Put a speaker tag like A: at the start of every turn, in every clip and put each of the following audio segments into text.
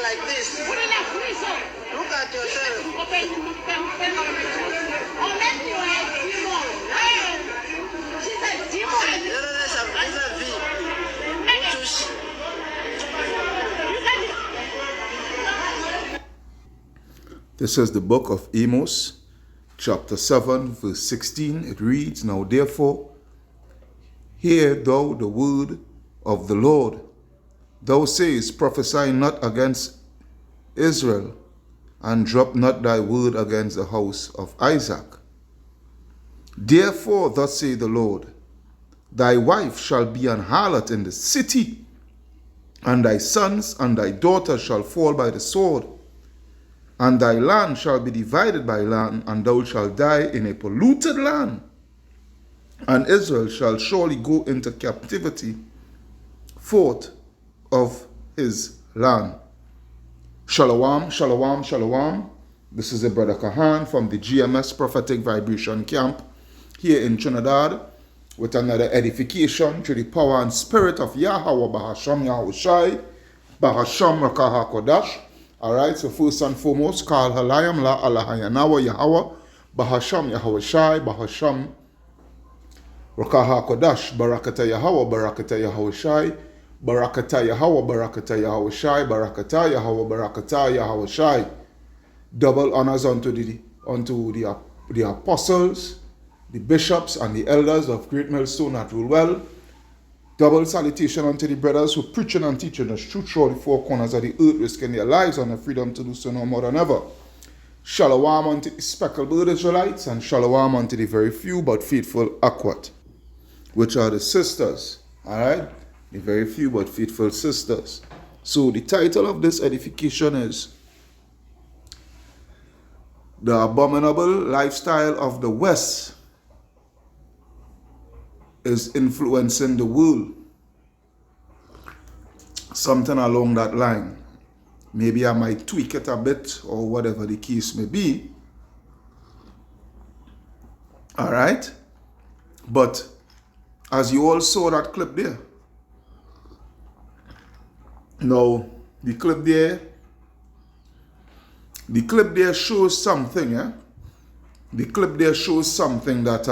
A: like this. Look at yourself.
B: This is the book of Amos, chapter 7, verse 16. It reads, Now therefore, hear thou the word of the Lord. Thou sayest, Prophesy not against Israel, and drop not thy word against the house of Isaac. Therefore, thus saith the Lord, Thy wife shall be an harlot in the city, and thy sons and thy daughters shall fall by the sword, and thy land shall be divided by land, and thou shalt die in a polluted land. And Israel shall surely go into captivity forth of his land. Shalom, shalom, shalom. This is a brother Kahan from the GMS Prophetic Vibration Camp here in Trinidad with another edification through the power and spirit of Yahweh Bahasham Yahushai Bahasham Rakaha Kodash. Alright, so first and foremost, Kal Halayam La Alahayanawa Yahweh Bahasham Yahushai Bahasham Rakaha Kodash Barakata Yahweh Barakata Yahushai Barakata Yahweh Barakata Yahushai Barakata Yahweh Barakata Yahushai. Double honors unto the apostles, the bishops, and the elders of Great Millstone that rule well. Double salutation unto the brothers who preaching and teaching the truth through the four corners of the earth, risking their lives and the freedom to do so no more than ever. Shalom unto the speckled bird Israelites, and shalom unto the very few but faithful Akwat, which are the sisters. Alright? The very few but faithful sisters. So the title of this edification is The Abominable Lifestyle of the West is Influencing the World. Something along that line. Maybe I might tweak it a bit or whatever the case may be. Alright? But as you all saw that clip there. Now, the clip there shows something, eh? The clip there shows something that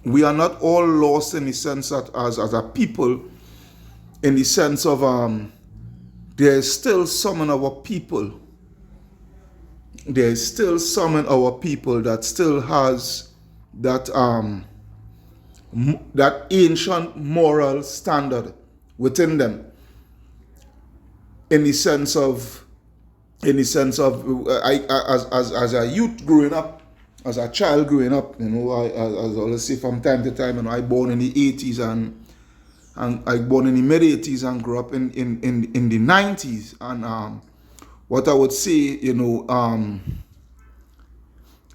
B: we are not all lost in the sense that as a people, in the sense of there is still some in our people. There is still some in our people that still has that that ancient moral standard within them. In the sense of as a youth growing up, as a child growing up, you know, as I always say from time to time, you know, I born in the 80s and I born in the mid 80s and grew up in the 90s. And what I would say, you know,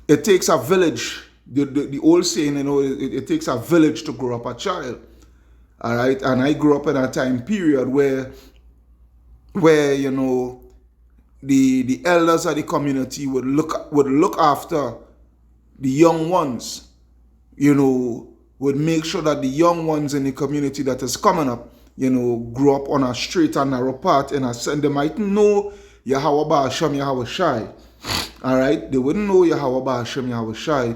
B: it takes a village. The old saying, you know, it takes a village to grow up a child. All right, and I grew up in a time period where you know the elders of the community would look after the young ones, you know, would make sure that the young ones in the community that is coming up, you know, grow up on a straight and narrow path, and they might know Yahweh Ba'ashem Yahweh Shai. All right, they wouldn't know Yahweh Ba'ashem Yahweh Shai,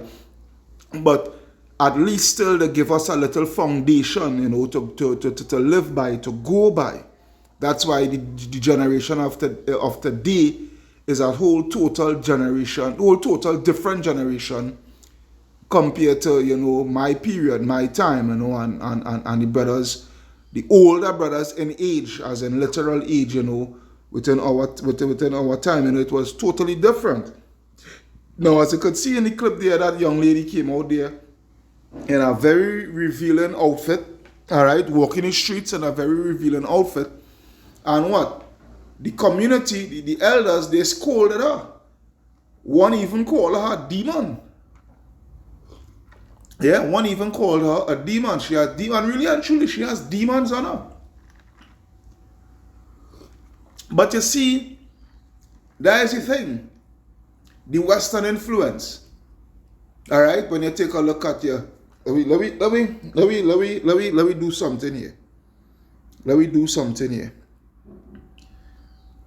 B: but at least still they give us a little foundation, you know, to live by, to go by. That's why the generation of today is a whole total different generation compared to, you know, my period, my time, you know, and the brothers, the older brothers in age, as in literal age, you know, within our time, you know, it was totally different. Now, as you could see in the clip there, that young lady came out there in a very revealing outfit, all right, walking the streets in a very revealing outfit. And what? The community, the elders, they scolded her. One even called her a demon. Yeah, one even called her a demon. She has demon, really and truly, she has demons on her. But you see, that is the thing. The Western influence. All right, when you take a look at your, let me do something here. Let me do something here.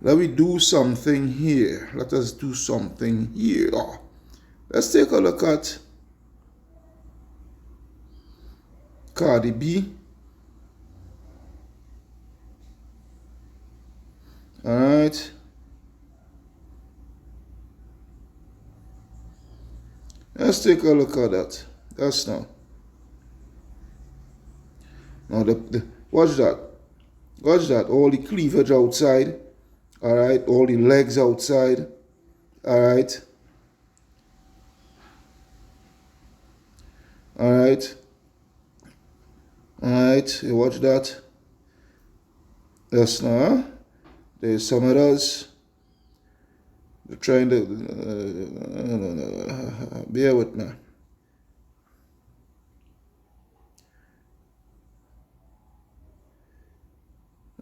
B: Let me do something here. Let us do something here. Let's take a look at Cardi B. Alright. Let's take a look at that. That's now. Now watch that. Watch that. All the cleavage outside. Alright. All the legs outside. Alright. Alright. Alright. You watch that. That's now. There's some of those. They're trying to bear with me.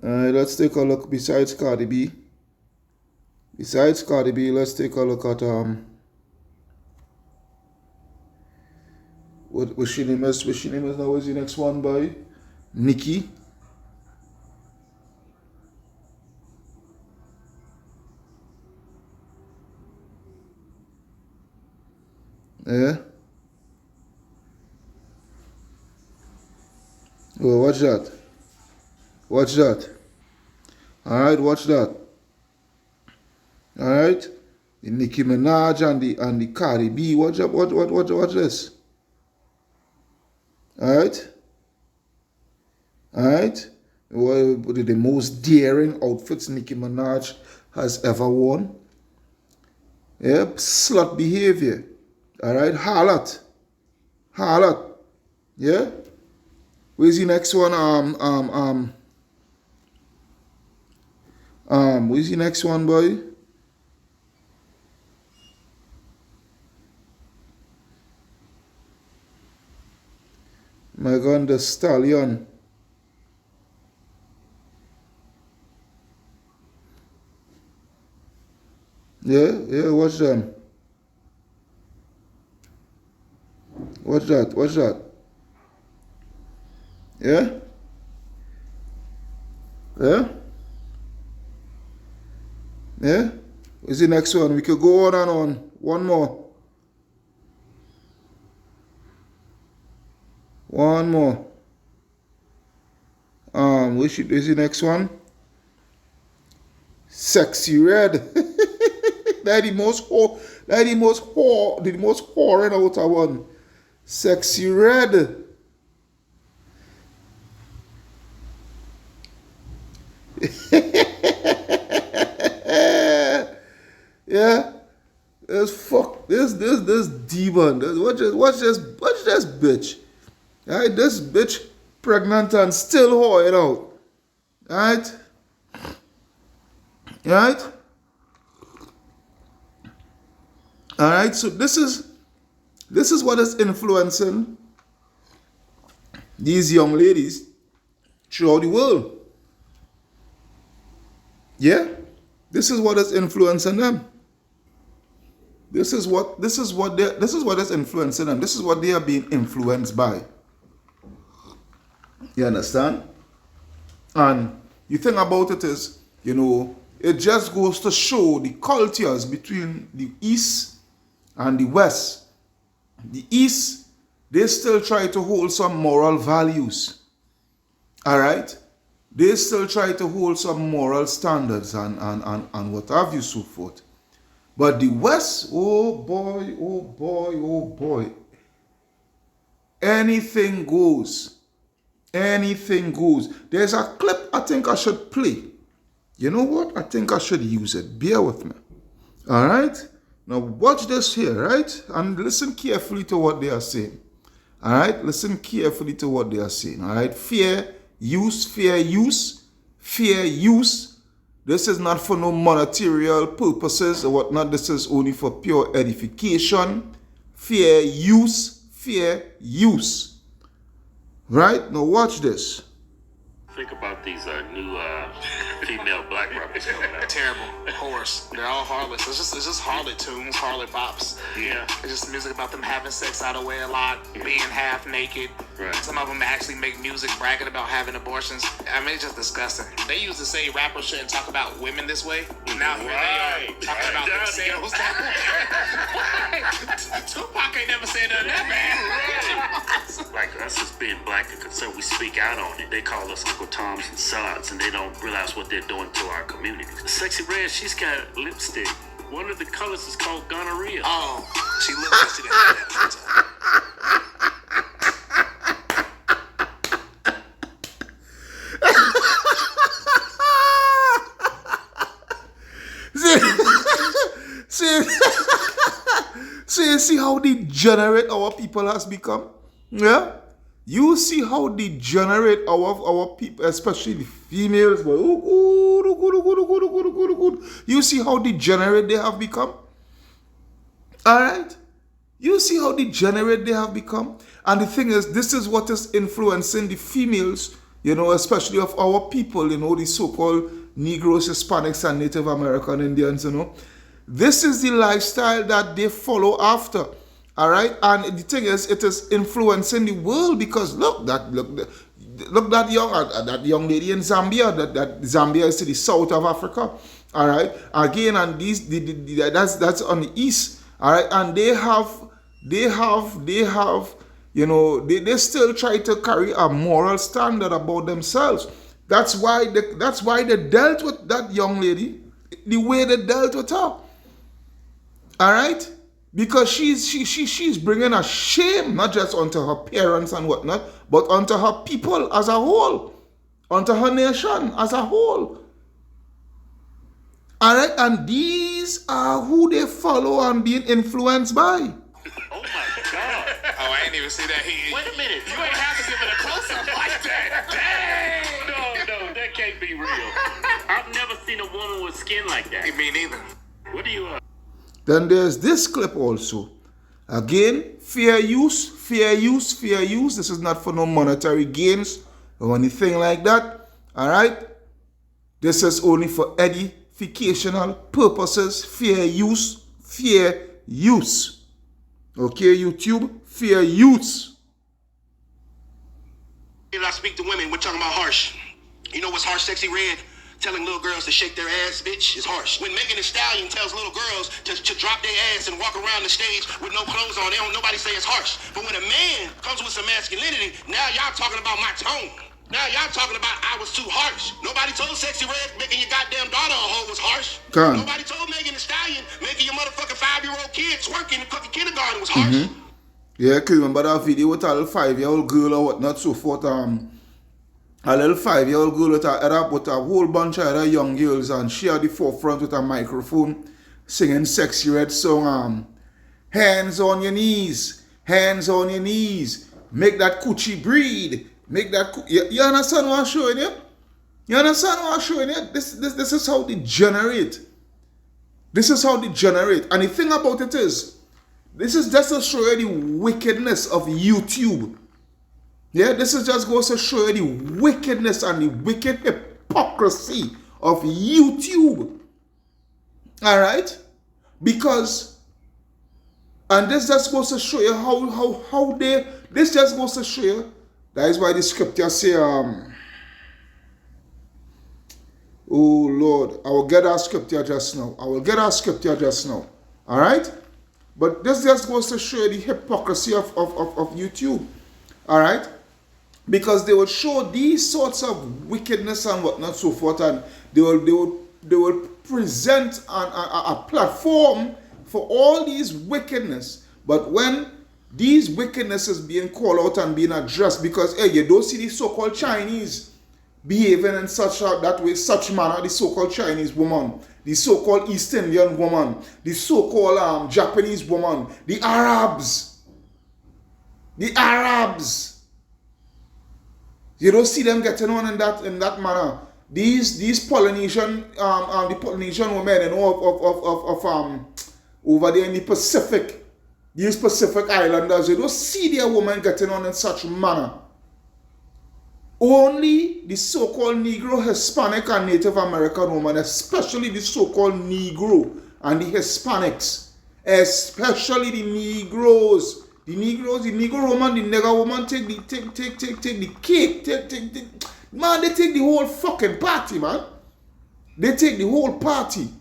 B: Alright, let's take a look besides Cardi B. Besides Cardi B, let's take a look at what she name is? What she name is now? Is the next one by Nicki? Yeah. Oh, watch that. Watch that. Alright, watch that. Alright? The Nicki Minaj and the Cardi B. Watch this. Alright? Alright? The most daring outfits Nicki Minaj has ever worn. Yeah, slut behavior. Alright, harlot. Harlot. Yeah? Where's the next one? Where's the next one, boy? My God, the stallion. Yeah, watch them. Watch that. Yeah? Yeah? Yeah? Where's the next one? We could go on and on. One more. Where's the next one? Sexy Red. That the most whoring out of one. Sexy Red. Yeah. This demon. Watch this bitch. Alright, this bitch pregnant and still whoring out. Alright? Alright? Alright, so this is what is influencing these young ladies throughout the world. Yeah? This is what is influencing them. This is what is influencing them. This is what they are being influenced by. You understand? And the thing about it is, it just goes to show the cultures between the East and the West. The East, they still try to hold some moral values. Alright? They still try to hold some moral standards and what have you, so forth. But the West, oh boy. Anything goes. Anything goes. There's a clip I think I should play. You know what? I think I should use it. Bear with me. Alright? Now watch this here, right? And listen carefully to what they are saying. Alright? Listen carefully to what they are saying. Alright? Fair use. This is not for no monetary purposes or whatnot. This is only for pure edification. Fair use. Right? Now watch this.
C: think about these new female black rappers coming out?
A: Terrible. Horse. They're all harlots. It's just harlot tunes, harlot pops.
C: Yeah.
A: It's just music about them having sex out of wedlock, being half naked.
C: Right.
A: Some of them actually make music bragging about having abortions. I mean, it's just disgusting. They used to say rappers shouldn't talk about women this way. Now here they are talking about themselves that way. Tupac ain't never said none of that, man.
C: Like us as being black and concerned, we speak out on it. They call us Uncle Toms and Sods, and they don't realize what they're doing to our communities. Sexy Red, she's got lipstick. One of the colors is called gonorrhea.
A: Oh, she looked like she didn't have that
B: See how degenerate our people has become? Yeah? You see how degenerate our people, especially the females, but you see how degenerate they have become? Alright? You see how degenerate they have become? And the thing is, this is what is influencing the females, especially of our people, the so-called Negroes, Hispanics, and Native American Indians, This is the lifestyle that they follow after. All right, and the thing is, it is influencing the world because look that young lady in Zambia. That Zambia is to the south of Africa. All right, again, and that's on the east. All right, and they they still try to carry a moral standard about themselves. That's why they dealt with that young lady the way they dealt with her. All right. Because she's bringing a shame, not just onto her parents and whatnot, but onto her people as a whole, onto her nation as a whole. All right, and these are who they follow and being influenced by.
C: Oh my God!
A: Oh, I didn't even see that.
C: Wait a minute!
A: You ain't have to give it a close up like that. Dang!
C: No, that can't be real. I've never seen a woman with skin like that.
A: Me neither.
C: What do you?
B: Then there's this clip also. Again, fair use. This is not for no monetary gains or anything like that. All right? This is only for edificational purposes. Fair use. Okay, YouTube? Fair use.
D: When I speak to women, we're talking about harsh. You know what's harsh, Sexy Red? Telling little girls to shake their ass, bitch, is harsh. When Megan Thee Stallion tells little girls to drop their ass and walk around the stage with no clothes on, nobody say it's harsh. But when a man comes with some masculinity, now y'all talking about my tone. Now y'all talking about I was too harsh. Nobody told Sexy Red making your goddamn daughter a hoe was harsh. Nobody told Megan Thee Stallion making your motherfucking 5-year-old kid twerking in fucking kindergarten was harsh.
B: Yeah, can you remember that video with a little 5-year-old girl or whatnot, so forth, a little 5-year-old girl with a whole bunch of other young girls, and she at the forefront with a microphone singing Sexy Red song, hands on your knees, make that coochie breathe, you understand what I'm showing you? This is how they generate. And the thing about it is, this is just to show you the wickedness of YouTube. Yeah, this is just goes to show you the wickedness and the wicked hypocrisy of YouTube. All right? Because, and this just goes to show you this just goes to show you, that is why the scripture say, oh Lord, I will get our scripture just now. All right? But this just goes to show you the hypocrisy of YouTube. All right? Because they will show these sorts of wickedness and whatnot, so forth, and they will present a platform for all these wickedness. But when these wickedness is being called out and being addressed, because hey, you don't see the so-called Chinese behaving in such manner, the so-called Chinese woman, the so-called East Indian woman, the so-called Japanese woman, the Arabs. You don't see them getting on in that manner. These Polynesian the Polynesian women, of over there in the Pacific, these Pacific Islanders, you don't see their women getting on in such manner. Only the so-called Negro, Hispanic, and Native American woman, especially the so-called Negro and the Hispanics, especially the Negroes, the Negro woman, the nigger woman take the cake, man, they take the whole fucking party, man. They take the whole party.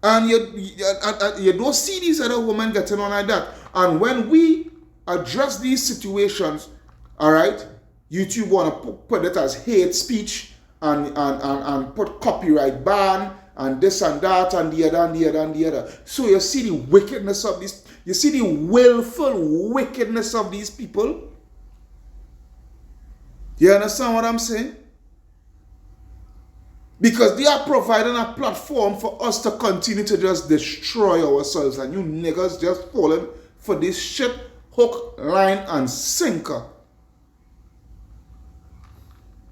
B: And you don't see these other women getting on like that. And when we address these situations, all right, YouTube want to put it as hate speech and put copyright ban and this and that and the other and the other and the other. So you see the wickedness of this. You see the willful wickedness of these people. You understand what I'm saying? Because they are providing a platform for us to continue to just destroy ourselves. And you niggas just falling for this shit, hook, line, and sinker.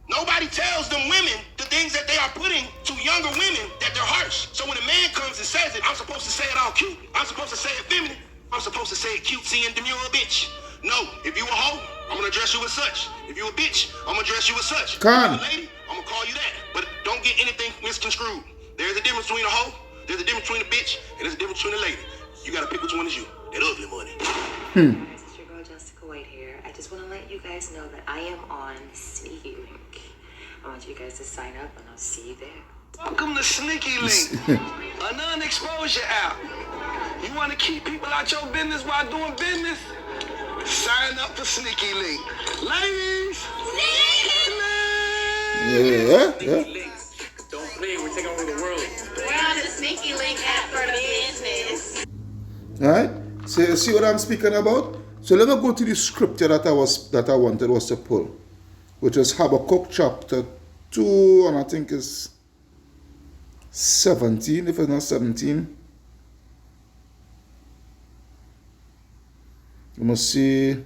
D: Nobody tells them women the things that they are putting to younger women that they're harsh. So when a man comes and says it, I'm supposed to say it all cute. I'm supposed to say it feminine. I'm supposed to say it cutesy and demure bitch. No, if you a hoe, I'm gonna address you as such. If you a bitch, I'm gonna address you as such.
B: Come.
D: If you a lady, I'm gonna call you that. But don't get anything misconstrued. There's a difference between a hoe, there's a difference between a bitch, and there's a difference between a lady. You gotta pick which one is you. That ugly money.
E: Guys, it's your girl Jessica White here. I just want to let you guys know that I am on Sneaky Link. I want you guys to sign up and I'll see you there.
F: Welcome to Sneaky Link, a non-exposure app. You want to keep people out your business while doing business? Sign up for Sneaky Link. Ladies!
B: Yeah.
G: Don't play, we're taking over the world.
H: We're on the Sneaky Link app for the business.
B: Alright? So you see what I'm speaking about? So let me go to the scripture that I wanted was to pull, which is Habakkuk chapter 2, and I think it's 17, if it's not 17. You must see,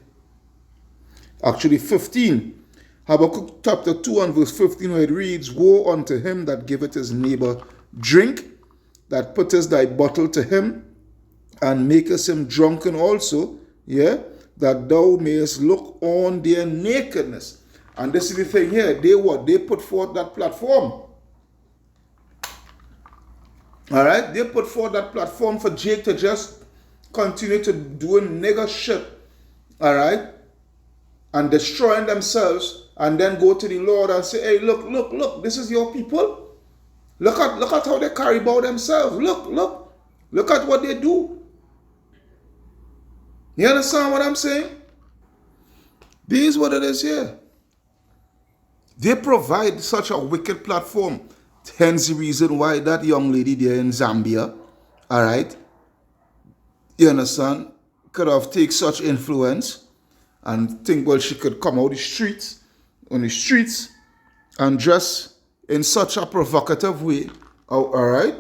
B: actually 15. Habakkuk chapter 2 and verse 15, where it reads, Woe unto him that giveth his neighbor drink, that putteth thy bottle to him, and makest him drunken also, yeah, that thou mayest look on their nakedness. And this is the thing here, they put forth that platform. Alright, they put forth that platform for Jake to just continue to doing nigger shit, alright, and destroying themselves, and then go to the Lord and say, hey, look, this is your people. Look at how they carry about themselves. Look at what they do. You understand what I'm saying? This is what it is here. They provide such a wicked platform. Hence the reason why that young lady there in Zambia, all right, you understand, could have taken such influence and think, well, she could come out on the streets, and dress in such a provocative way, all right,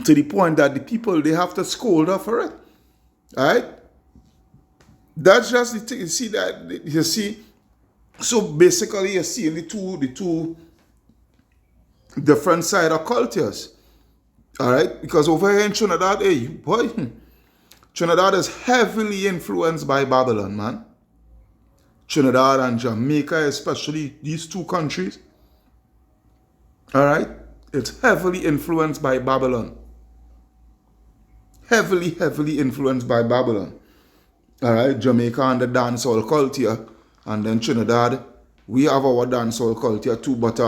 B: to the point that the people, they have to scold her for it. All right? That's just the thing. You see that, you see, so basically you're seeing the two different side of cultures. All right? Because over here in Trinidad, hey, boy, Trinidad is heavily influenced by Babylon, man. Trinidad and Jamaica, especially these two countries. All right? It's heavily influenced by Babylon. Heavily influenced by Babylon. All right? Jamaica and the dancehall culture. And then Trinidad, we have our dancehall culture too, but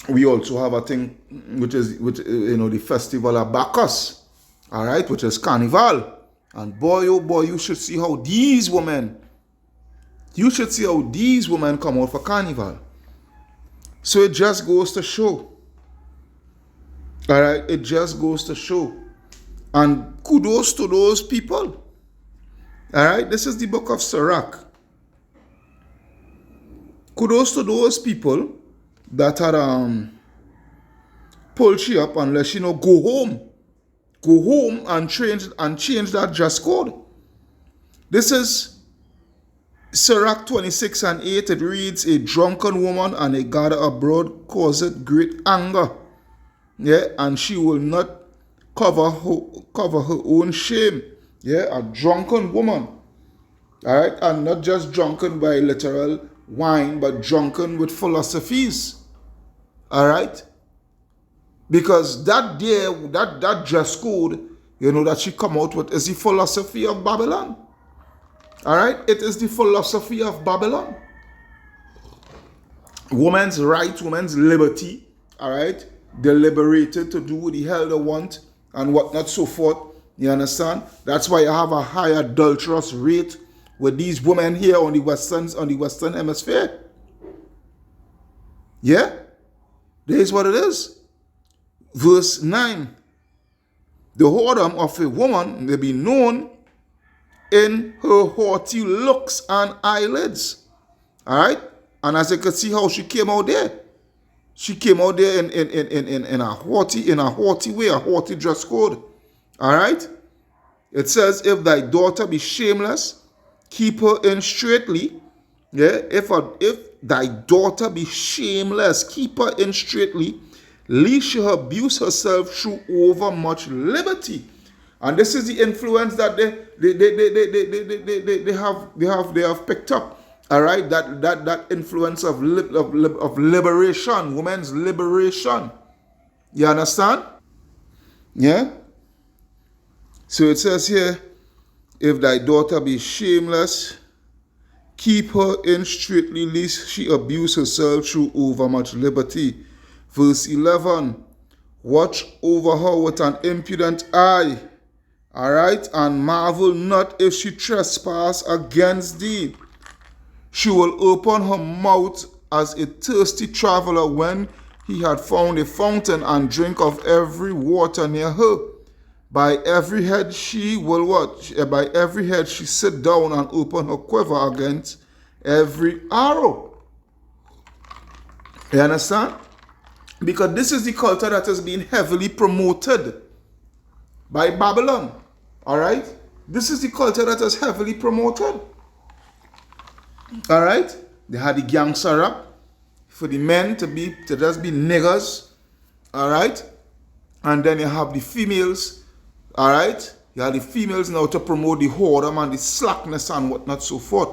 B: we also have a thing which you know, the festival of Bacchus, all right, which is Carnival. And boy, oh boy, you should see how these women come out for Carnival. So it just goes to show, all right, it just goes to show. And kudos to those people. All right, this is the book of Sirach. Kudos to those people that had pulled you up and let you know, go home and change that dress code. This is Sirach 26 and 8. It reads, a drunken woman and a gather abroad causeth great anger. Yeah, and she will not cover her own shame. Yeah, a drunken woman. All right, and not just drunken by literal wine, but drunken with philosophies. All right, because that day, that dress code, that she come out with is the philosophy of Babylon. All right, it is the philosophy of Babylon. Women's rights, women's liberty. All right, they're liberated to do what the hell they want and whatnot, so forth. You understand? That's why you have a high adulterous rate with these women here on the Western Hemisphere. Yeah, there's what it is. Verse 9. The whoredom of a woman may be known in her haughty looks and eyelids. All right, and as you can see how she came out there. She came out there in a haughty way, a haughty dress code. All right? It says, if thy daughter be shameless, keep her in straitly. Yeah? If thy daughter be shameless, keep her in straitly, lest she abuse herself through overmuch liberty. And this is the influence that they have picked up. All right, that influence of liberation, women's liberation. You understand? Yeah. So it says here, if thy daughter be shameless, keep her in straitly, lest she abuse herself through overmuch liberty. Verse 11, watch over her with an impudent eye. All right, and marvel not if she trespass against thee. She will open her mouth as a thirsty traveler when he had found a fountain, and drink of every water near her. By every head she will what? By every head she sit down and open her quiver against every arrow. You understand? Because this is the culture that has been heavily promoted by Babylon. All right? This is the culture that is heavily promoted. All right? They had the gangster rap for the men to just be niggers. All right? And then you have the females. All right? You have the females now to promote the whoredom and the slackness and whatnot, so forth.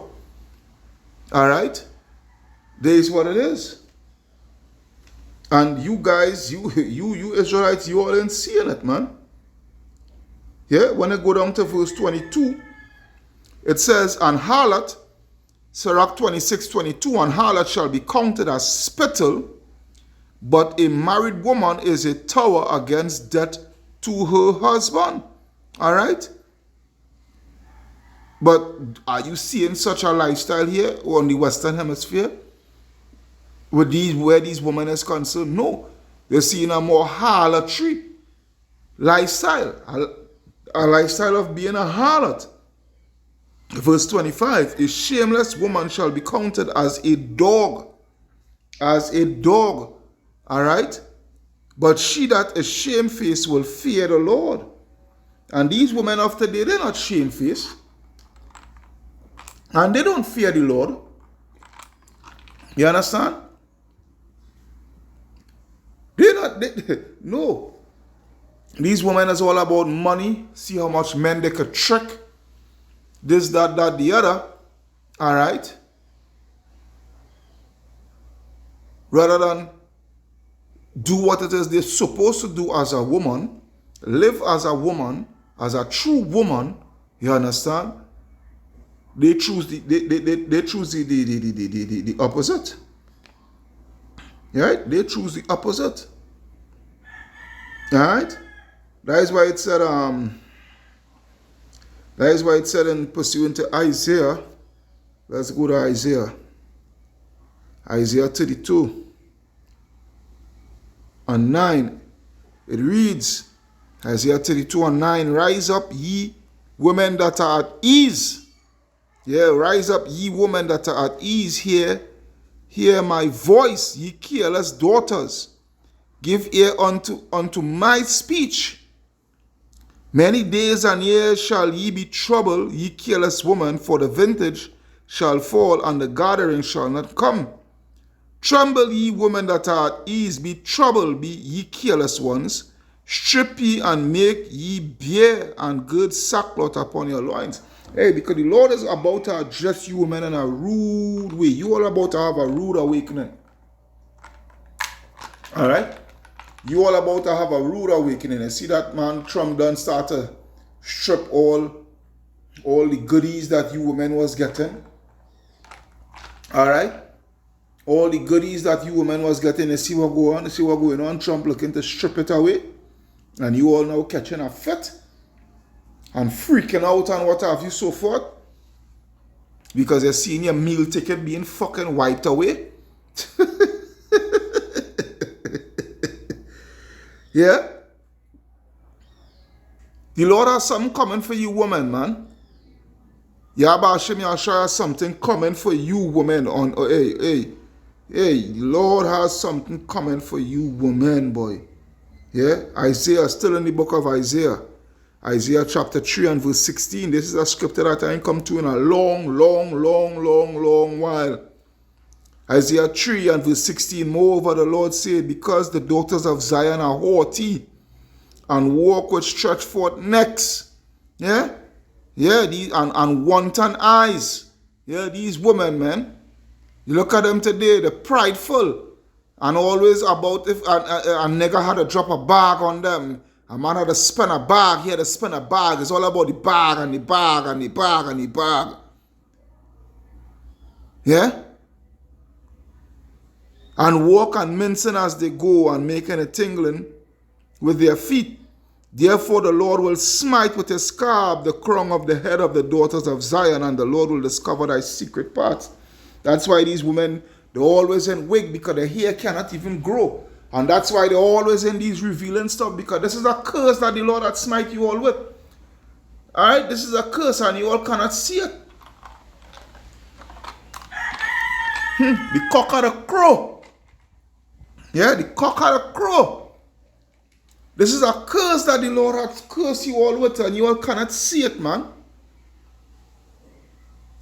B: All right? There is what it is. And you guys, you Israelites, you all ain't seeing it, man. Yeah? When I go down to verse 22, it says, and harlot, Sirach 26:22, and harlot shall be counted as spittle, but a married woman is a tower against death to her husband. All right? But are you seeing such a lifestyle here on the Western Hemisphere? Where these women is concerned? No. They're seeing a more harlotry lifestyle. A lifestyle of being a harlot. Verse 25, a shameless woman shall be counted as a dog. As a dog. All right? But she that is shamefaced will fear the Lord. And these women of today, they're not shamefaced. And they don't fear the Lord. You understand? No. These women is all about money. See how much men they could trick. This, that, the other. All right? Rather than do what it is they're supposed to do as a woman, live as a woman, as a true woman, you understand? They choose the opposite. Right? They choose the opposite. Alright? That is why it said in pursuant to Isaiah. Let's go to Isaiah. Isaiah 32 and 9. It reads, Isaiah 32 and 9, rise up ye women that are at ease. Yeah, rise up ye women that are at ease. Hear my voice, ye careless daughters. Give ear unto my speech. Many days and years shall ye be troubled, ye careless woman, for the vintage shall fall, and the gathering shall not come. Tremble, ye women that are at ease, be troubled, be ye careless ones. Strip ye and make ye bare, and gird sackcloth upon your loins. Hey, because the Lord is about to address you women in a rude way. You all about to have a rude awakening. Alright? You all about to have a rude awakening. And see that man Trump done start to strip all the goodies that you women was getting. Alright? All the goodies that you women was getting. You see what going on? You see what going on? Trump looking to strip it away. And you all now catching a fit. And freaking out and what have you so forth. Because you're seeing your meal ticket being fucking wiped away. Yeah? The Lord has something coming for you women, man. Yeah, Bashim, I'll show you something coming for you women. Hey, the Lord has something coming for you women, boy. Yeah? Isaiah, still in the book of Isaiah. Isaiah chapter 3 and verse 16. This is a scripture that I ain't come to in a long while. Isaiah 3 and verse 16. Moreover, the Lord said, because the daughters of Zion are haughty and walk with stretched forth necks. Yeah? Yeah, these and wanton eyes. Yeah, these women, man. You look at them today, they're prideful. And always about if a nigga had to drop a bag on them. A man had to spend a bag, he had to spend a bag. It's all about the bag and the bag and the bag and the bag. Yeah? And walk and mincing as they go and making a tingling with their feet. Therefore the Lord will smite with his scarf the crown of the head of the daughters of Zion, and the Lord will discover thy secret parts. That's why these women, they're always in wig, because their hair cannot even grow. And that's why they're always in these revealing stuff, because this is a curse that the Lord had smite you all with. Alright, this is a curse and you all cannot see it. The cock of the crow. Yeah, the cock of the crow. This is a curse that the Lord has cursed you all with, and you all cannot see it, man.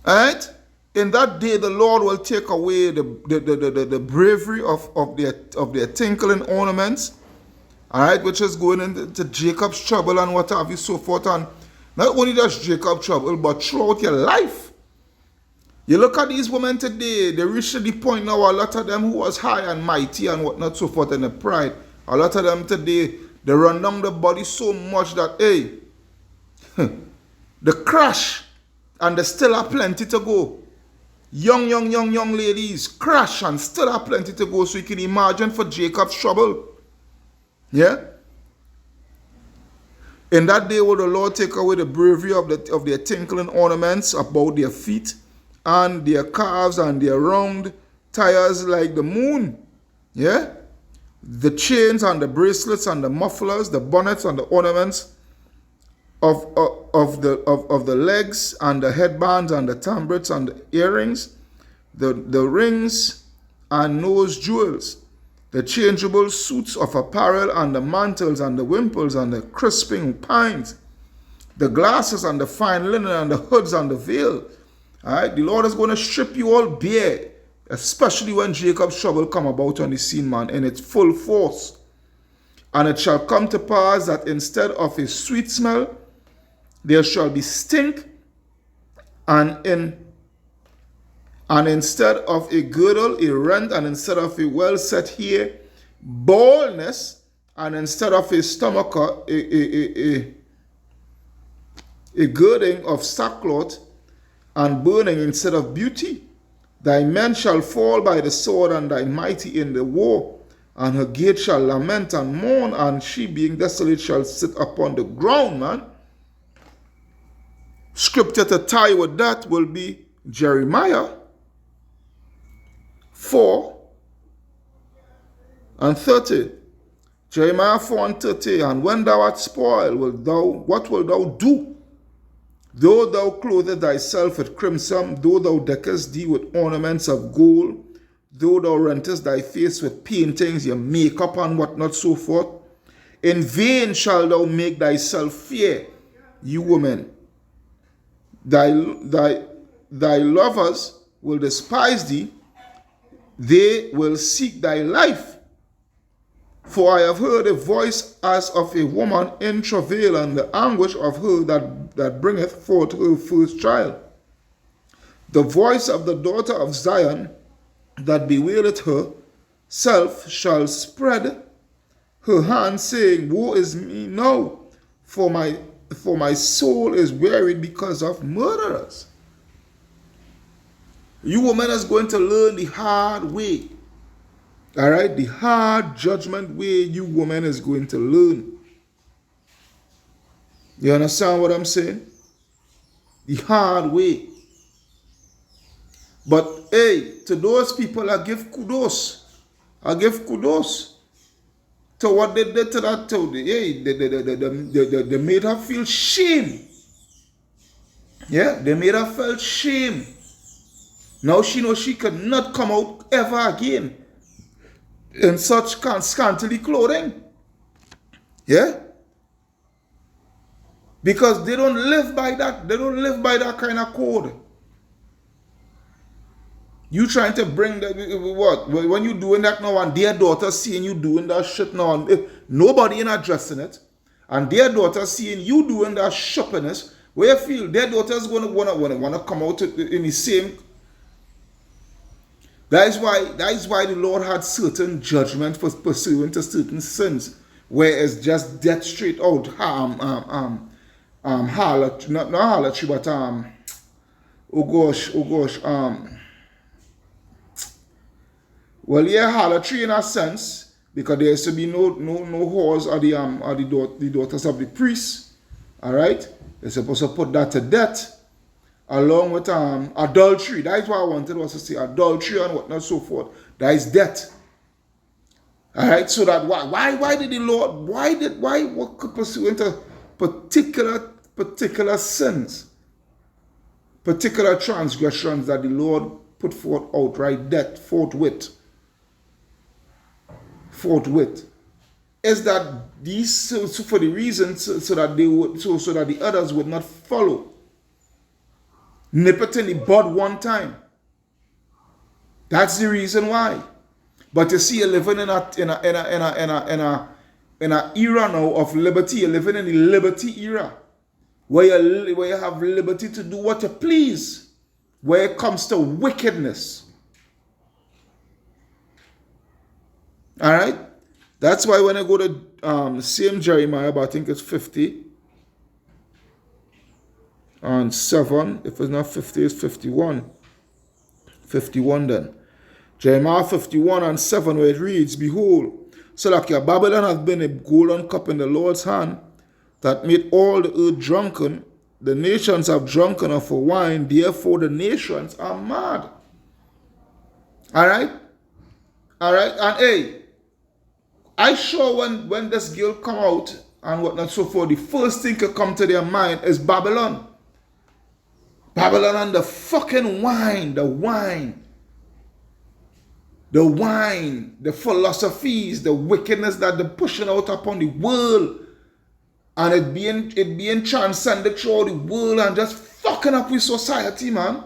B: Alright? In that day, the Lord will take away the bravery of their tinkling ornaments, all right, which is going into Jacob's trouble and what have you, so forth. And not only does Jacob's trouble, but throughout your life. You look at these women today, they reach to the point now, a lot of them who was high and mighty and whatnot, so forth, and the pride, a lot of them today, they run down the body so much that, hey, the crash, and there still are plenty to go. Young ladies crash and still have plenty to go. So you can imagine for Jacob's trouble. Yeah? In that day will the Lord take away the bravery of their tinkling ornaments about their feet, and their calves and their round tires like the moon. Yeah? The chains and the bracelets and the mufflers, the bonnets and the ornaments of the legs and the headbands and the tambrets and the earrings, the rings and nose jewels, the changeable suits of apparel and the mantles and the wimples and the crisping pines, the glasses and the fine linen and the hoods and the veil. All right, the Lord is going to strip you all bare, especially when Jacob's trouble come about on the scene, man, in its full force. And it shall come to pass that instead of a sweet smell, there shall be stink, and instead of a girdle, a rent, and instead of a well-set hair, baldness, and instead of a stomach, a girding of sackcloth, and burning instead of beauty. Thy men shall fall by the sword, and thy mighty in the war, and her gate shall lament and mourn, and she being desolate shall sit upon the ground, man. Scripture to tie with that will be Jeremiah 4 and 30. Jeremiah 4 and 30. And when thou art spoiled, what wilt thou do? Though thou clothest thyself with crimson, though thou deckest thee with ornaments of gold, though thou rentest thy face with paintings, your makeup and whatnot, so forth, in vain shalt thou make thyself fear, you woman. Thy lovers will despise thee, they will seek thy life. For I have heard a voice as of a woman in travail, and the anguish of her that bringeth forth her first child. The voice of the daughter of Zion that bewaileth herself shall spread her hand, saying, Woe is me now, for my soul is wearied because of murderers. You women is going to learn the hard way. All right, the hard judgment way you woman is going to learn. You understand what I'm saying? The hard way. But hey, to those people, I give kudos. I give kudos to what they did to that. They made her feel shame. Yeah, they made her feel shame. Now she knows she could not come out ever again in such scantily clothing. Yeah? Because they don't live by that. They don't live by that kind of code. You trying to bring that, what? When you doing that now and their daughter seeing you doing that shit now, and nobody in addressing it, and their daughter seeing you doing that shoppiness, where you feel their daughter's wanna come out in the same. That is why the Lord had certain judgment for pursuing to certain sins, where it's just death straight out. Harlotry, not harlotry, but well, yeah, harlotry in a sense, because there used to be no whores or the daughters of the priests. All right, they're supposed to put that to death. Along with adultery. That is what I wanted was to say, adultery and whatnot, so forth. That is death. All right. So that why did the Lord what could pursue into particular sins, particular transgressions that the Lord put forth outright death forthwith. Is that these for the reason so that they would so that the others would not follow. Nip it in the bud one time. That's the reason why. But you see, you're living in a era now of liberty. You're living in the liberty era, where you have liberty to do what you please. Where it comes to wickedness. All right. That's why when I go to same Jeremiah, but I think it's 50. And 7, if it's not 50, it's 51. 51 then. Jeremiah 51 and 7, where it reads, Behold, so like Babylon hath been a golden cup in the Lord's hand, that made all the earth drunken. The nations have drunken of her wine, therefore the nations are mad. Alright? Alright? And hey, I sure when this girl come out and whatnot so forth, the first thing to come to their mind is Babylon. Babylon and the fucking wine, the philosophies, the wickedness that they're pushing out upon the world, and it being transcended throughout the world and just fucking up with society, man.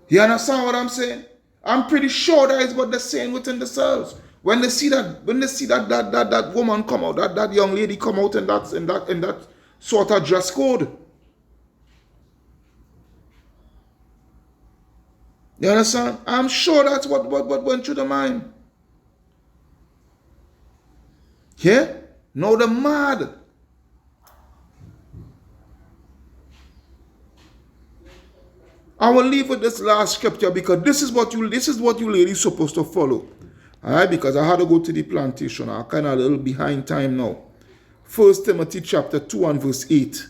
B: You understand what I'm saying? I'm pretty sure that is what they're saying within themselves. When they see that woman come out, that young lady come out in that sort of dress code. You understand? I'm sure that's what went through the mind. Yeah? Now they're mad. I will leave with this last scripture because this is what you ladies supposed to follow. Alright, because I had to go to the plantation. I'm kind of a little behind time now. 1 Timothy chapter 2 and verse 8.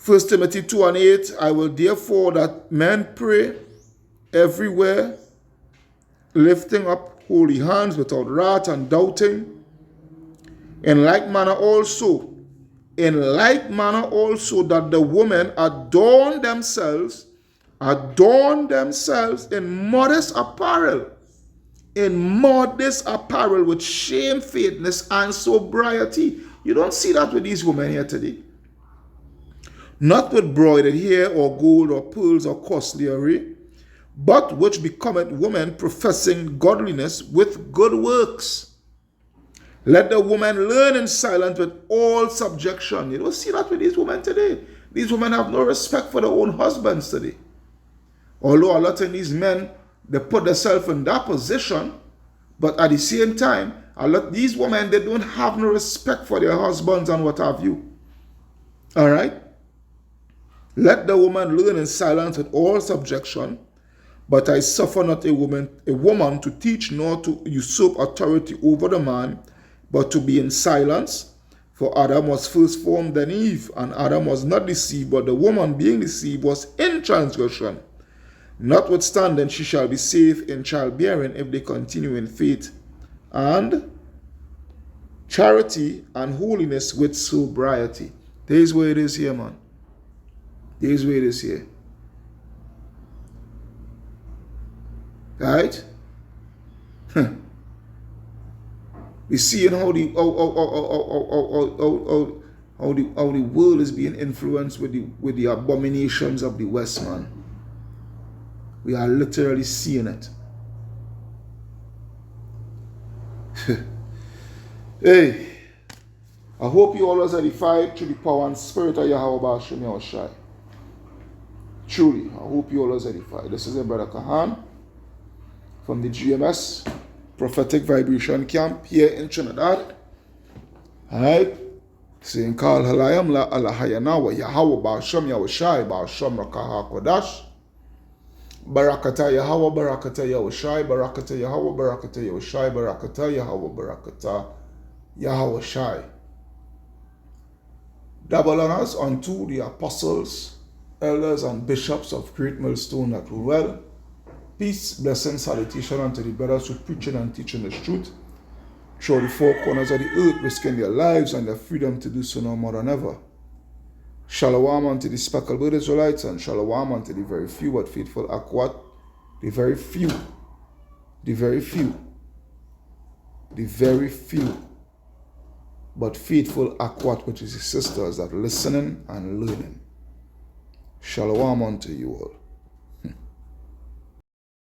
B: 1 Timothy 2 and 8, I will therefore that men pray everywhere, lifting up holy hands without wrath and doubting. In like manner also, that the women adorn themselves in modest apparel, with shamefacedness and sobriety. You don't see that with these women here today. Not with broidered hair or gold or pearls or costly array, but which becometh woman professing godliness with good works. Let the woman learn in silence with all subjection. You don't see that with these women today. These women have no respect for their own husbands today. Although a lot of these men, they put themselves in that position, but at the same time, a lot these women, they don't have no respect for their husbands and what have you. All right? Let the woman learn in silence with all subjection, but I suffer not a woman to teach nor to usurp authority over the man, but to be in silence. For Adam was first formed, then Eve, and Adam was not deceived, but the woman being deceived was in transgression. Notwithstanding, she shall be safe in childbearing if they continue in faith and charity and holiness with sobriety. There's where it is here, man. There's where it is here. Right? We see how the world is being influenced with the abominations of the West, man. We are literally seeing it. Hey, I hope you all are edified through the power and spirit of Yahweh Ba'ashem Yahushai. Truly, I hope you all are edified. This is your brother Kahan from the GMS Prophetic Vibration Camp here in Trinidad. Alright? Saying Kal Halayam La Alahayana wa Yahweh Ba'ashem Yahushai Ba'ashem Rakaha Kodash. Barakata Yahweh, Barakata Yahushai, Barakata Yahweh, Barakata Yahushai, Barakata Yahweh, Barakata Yahushai. Double honors unto the apostles, elders, and bishops of Great Millstone that rule well. Peace, blessing, salutation unto the brothers who preaching and teaching the truth through the four corners of the earth, risking their lives and their freedom to do so no more than ever. Shalom unto the speckled Israelites, and shalom unto the very few but faithful Akwat, the very few, but faithful Akwat, which is the sisters that listening and learning. Shalom unto you all.